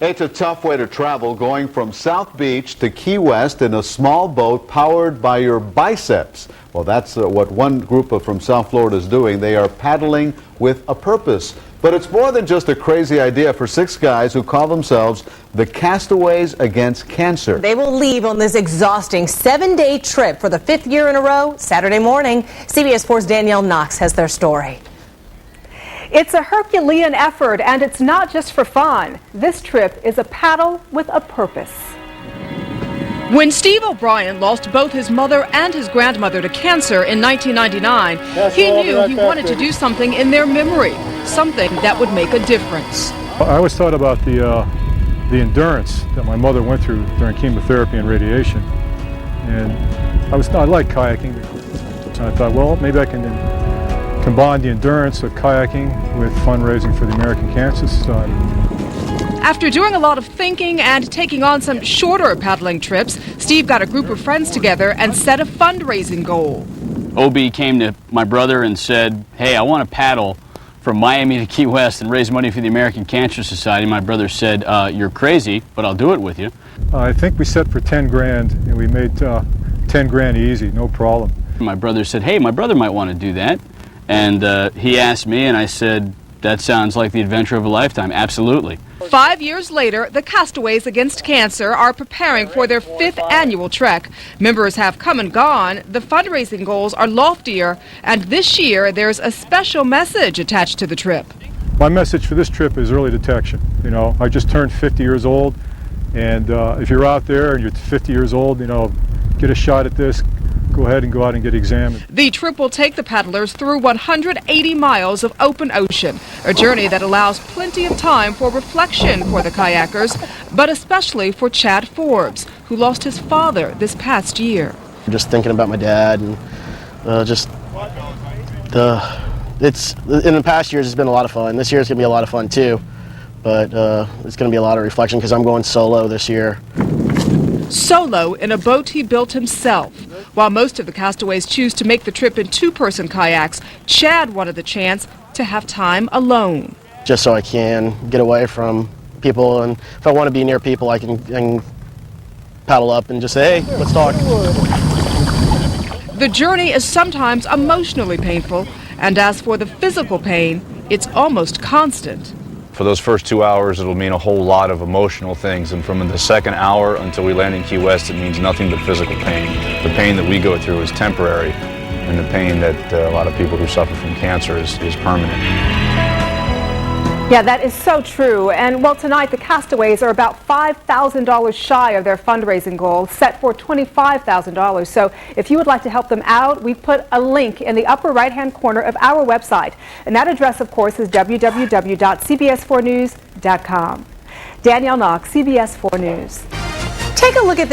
It's a tough way to travel, going from South Beach to Key West in a small boat powered by your biceps. Well, that's what one group from South Florida is doing. They are paddling with a purpose. But it's more than just a crazy idea for 6 guys who call themselves the Castaways Against Cancer. They will leave on this exhausting 7-day trip for the 5th year in a row Saturday morning. CBS 4's Danielle Knox has their story. It's a Herculean effort, and it's not just for fun. This trip is a paddle with a purpose. When Steve O'Brien lost both his mother and his grandmother to cancer in 1999, he knew he wanted to do something in their memory, something that would make a difference. I always thought about the endurance that my mother went through during chemotherapy and radiation, and I like kayaking. And I thought, well, maybe I can combine the endurance of kayaking with fundraising for the American Cancer Society. After doing a lot of thinking and taking on some shorter paddling trips, Steve got a group of friends together and set a fundraising goal. OB came to my brother and said, hey, I want to paddle from Miami to Key West and raise money for the American Cancer Society. My brother said, you're crazy, but I'll do it with you. I think we set for 10 grand, and we made 10 grand easy, no problem. My brother said, hey, my brother might want to do that. And he asked me, and I said, that sounds like the adventure of a lifetime. Absolutely. 5 years later, the Castaways Against Cancer are preparing for their 5th annual trek. Members have come and gone. The fundraising goals are loftier, and this year there's a special message attached to the trip. My message for this trip is early detection. You know, I just turned 50 years old, and if you're out there and you're 50 years old, you know, get a shot at this. Go ahead and go out and get examined. The trip will take the paddlers through 180 miles of open ocean, a journey that allows plenty of time for reflection for the kayakers, but especially for Chad Forbes, who lost his father this past year. Just thinking about my dad, and it's in the past years it's been a lot of fun. This year it's gonna be a lot of fun too, but it's gonna be a lot of reflection because I'm going solo this year. Solo in a boat he built himself. While most of the castaways choose to make the trip in 2-person kayaks, Chad wanted the chance to have time alone. Just so I can get away from people, and if I want to be near people, I can paddle up and just say, hey, let's talk. The journey is sometimes emotionally painful, and as for the physical pain, it's almost constant. For those first 2 hours, it'll mean a whole lot of emotional things, and from the second hour until we land in Key West, it means nothing but physical pain. The pain that we go through is temporary, and the pain that a lot of people who suffer from cancer is permanent. Yeah, that is so true. And well, tonight the Castaways are about $5,000 shy of their fundraising goal, set for $25,000. So if you would like to help them out, we've put a link in the upper right-hand corner of our website. And that address, of course, is www.cbs4news.com. Danielle Knox, CBS 4 News. Take a look at